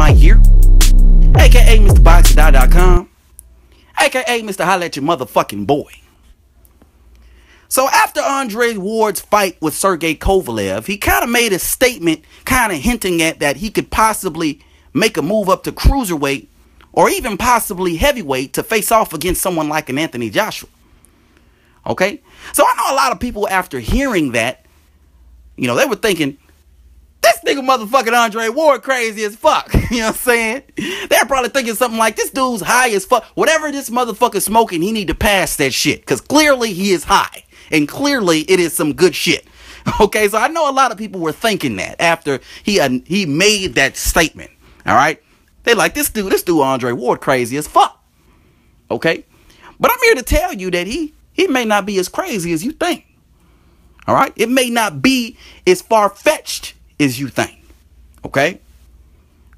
Mike here, aka Mr. Boxer.com, aka Mr. Holla at your motherfucking boy. So after Andre Ward's fight with Sergey Kovalev, he kind of made a statement kind of hinting at that he could possibly make a move up to cruiserweight or even possibly heavyweight to face off against someone like an Anthony Joshua. Okay? So I know a lot of people after hearing that, you know, they were thinking, this nigga motherfucking Andre Ward crazy as fuck. You know what I'm saying? They're probably thinking something like, this dude's high as fuck. Whatever this motherfucker's smoking, he need to pass that shit. Because clearly he is high. And clearly it is some good shit. Okay, so I know a lot of people were thinking that after he made that statement. All right? They like, this dude Andre Ward crazy as fuck. Okay? But I'm here to tell you that he may not be as crazy as you think. All right? It may not be as far-fetched as you think. Okay?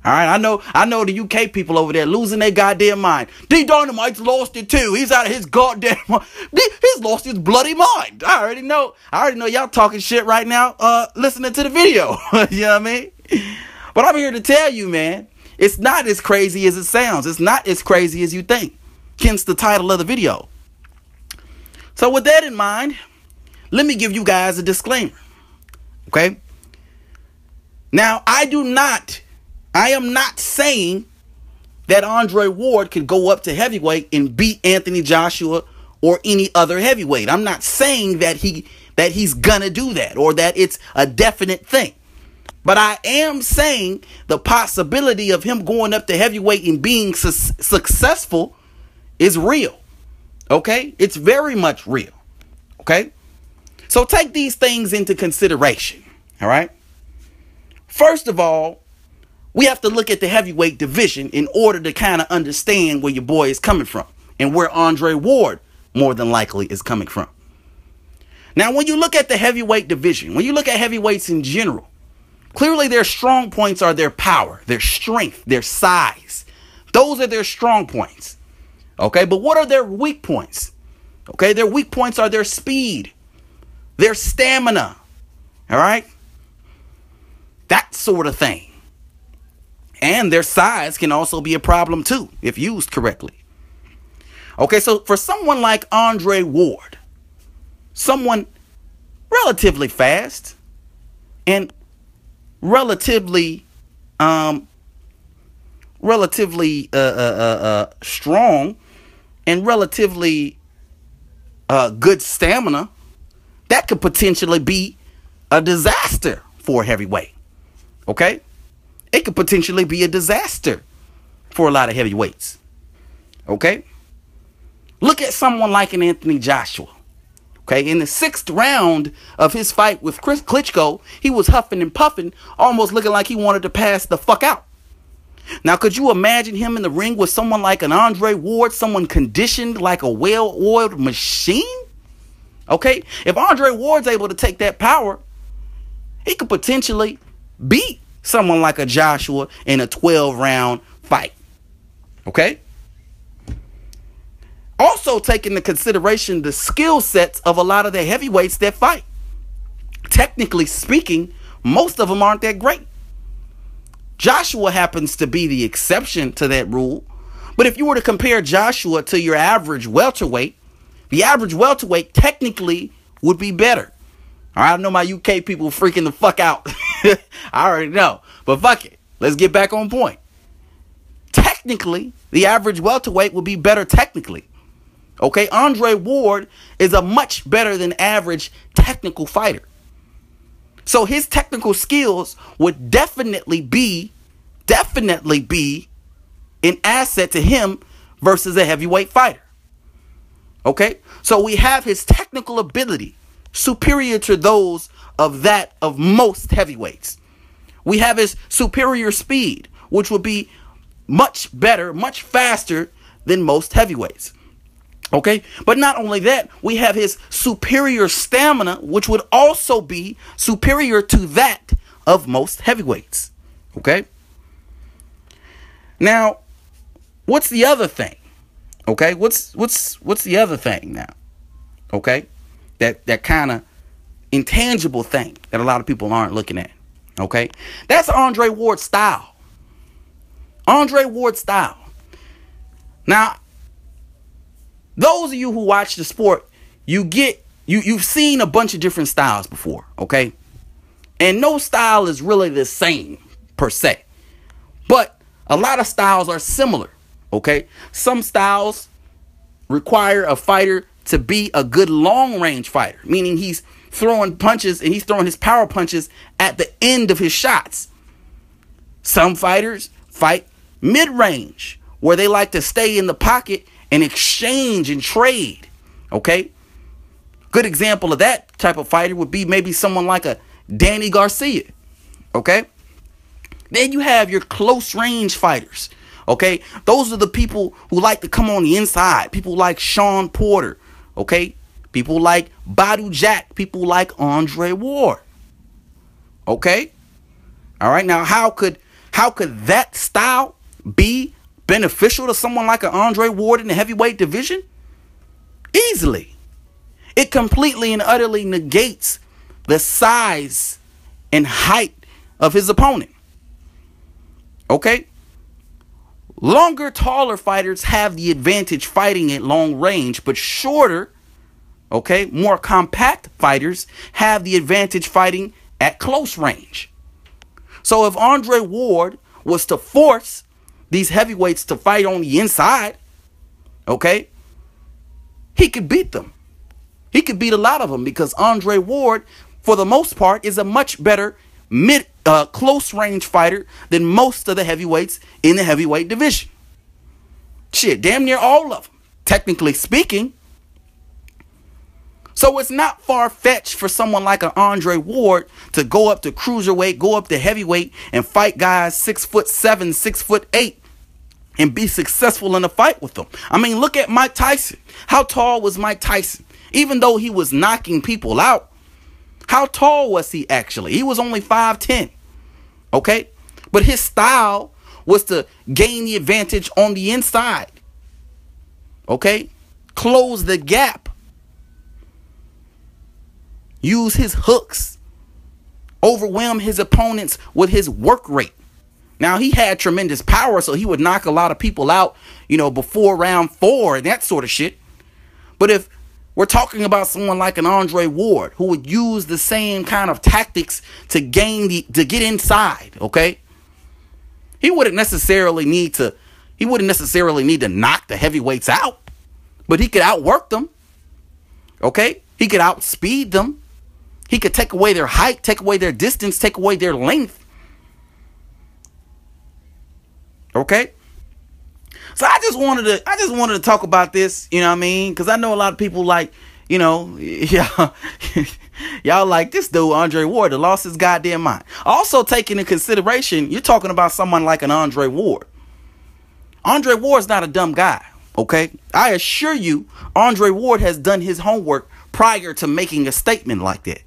All right, I know the UK people over there losing their goddamn mind. D Dynamite's lost it too. He's out of his goddamn mind. He's lost his bloody mind. I already know y'all talking shit right now, listening to the video. You know what I mean? But I'm here to tell you, man, it's not as crazy as it sounds. It's not as crazy as you think. Hence the title of the video. So with that in mind, let me give you guys a disclaimer. Okay? Now, I am not saying that Andre Ward could go up to heavyweight and beat Anthony Joshua or any other heavyweight. I'm not saying that he's gonna do that or that it's a definite thing. But I am saying the possibility of him going up to heavyweight and being successful is real. Okay? It's very much real. Okay? So take these things into consideration. All right? First of all, we have to look at the heavyweight division in order to kind of understand where your boy is coming from and where Andre Ward more than likely is coming from. Now, when you look at the heavyweight division, when you look at heavyweights in general, clearly their strong points are their power, their strength, their size. Those are their strong points. Okay, but what are their weak points? Okay, their weak points are their speed, their stamina. All right? That sort of thing. And their size can also be a problem too, if used correctly. Okay, so for someone like Andre Ward, someone relatively fast and relatively strong and relatively good stamina, that could potentially be a disaster for a heavyweight. Okay? It could potentially be a disaster for a lot of heavyweights. Okay? Look at someone like an Anthony Joshua. Okay? In the 6th round of his fight with Chris Klitschko, he was huffing and puffing, almost looking like he wanted to pass the fuck out. Now, could you imagine him in the ring with someone like an Andre Ward, someone conditioned like a well-oiled machine? Okay? If Andre Ward's able to take that power, he could potentially beat someone like a Joshua in a 12-round fight. Okay? Also take into consideration the skill sets of a lot of the heavyweights that fight. Technically speaking, most of them aren't that great. Joshua happens to be the exception to that rule. But if you were to compare Joshua to your average welterweight, the average welterweight technically would be better. All right, I know my UK people freaking the fuck out. I already know. But fuck it. Let's get back on point. Technically, the average welterweight would be better technically. Okay, Andre Ward is a much better than average technical fighter. So his technical skills would definitely be an asset to him versus a heavyweight fighter. Okay, so we have his technical ability superior to those of most heavyweights. We have his superior speed, which would be much better, much faster than most heavyweights. Okay, but not only that, we have his superior stamina, which would also be superior to that of most heavyweights. Okay, now what's the other thing? Okay, what's the other thing now? Okay, that kind of intangible thing that a lot of people aren't looking at. Okay, that's Andre Ward's style. Andre Ward's style. Now, those of you who watch the sport, you've seen a bunch of different styles before, okay? And no style is really the same per se. But a lot of styles are similar, okay? Some styles require a fighter to be a good long-range fighter, meaning he's throwing punches and he's throwing his power punches at the end of his shots. Some fighters fight mid-range, where they like to stay in the pocket and exchange and trade, okay? Good example of that type of fighter would be maybe someone like a Danny Garcia, okay? Then you have your close-range fighters, okay? Those are the people who like to come on the inside. People like Sean Porter, okay? People like Badou Jack. People like Andre Ward, okay? All right, now how could that style be beneficial to someone like an Andre Ward in the heavyweight division? Easily. It completely and utterly negates the size and height of his opponent. Okay? Longer, taller fighters have the advantage fighting at long range, but shorter, okay, more compact fighters have the advantage fighting at close range. So if Andre Ward was to force these heavyweights to fight on the inside, okay, he could beat them. He could beat a lot of them because Andre Ward, for the most part, is a much better close range fighter than most of the heavyweights in the heavyweight division. Shit, damn near all of them, technically speaking. So it's not far-fetched for someone like an Andre Ward to go up to cruiserweight, go up to heavyweight, and fight guys 6'7", 6'8", and be successful in a fight with them. I mean, look at Mike Tyson. How tall was Mike Tyson? Even though he was knocking people out, how tall was he actually? He was only 5'10", okay? But his style was to gain the advantage on the inside, okay? Close the gap. Use his hooks. Overwhelm his opponents with his work rate. Now, he had tremendous power, so he would knock a lot of people out, before round 4 and that sort of shit. But if we're talking about someone like an Andre Ward who would use the same kind of tactics to get inside, okay? He wouldn't necessarily need to knock the heavyweights out, but he could outwork them. Okay? He could outspeed them. He could take away their height, take away their distance, take away their length. Okay? So I just wanted to talk about this, you know what I mean? Because I know a lot of people like, y'all like this dude, Andre Ward, that lost his goddamn mind. Also taking into consideration, you're talking about someone like an Andre Ward. Andre Ward's not a dumb guy, okay? I assure you, Andre Ward has done his homework prior to making a statement like that.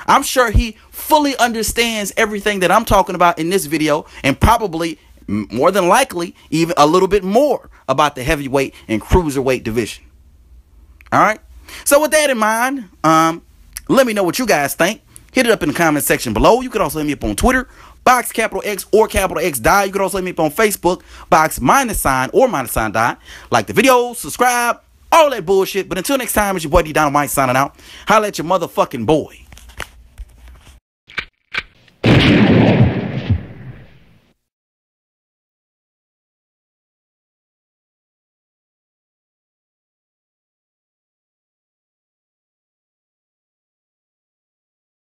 I'm sure he fully understands everything that I'm talking about in this video, and probably more than likely even a little bit more about the heavyweight and cruiserweight division. All right, so with that in mind, let me know what you guys think. Hit it up in the comment section below. You can also hit me up on Twitter, Box Capital X or Capital X Die. You can also hit me up on Facebook, Box -sign or -sign Die. Like the video, subscribe, all that bullshit. But until next time, it's your boy D Dynamite signing out. Holla at your motherfucking boy.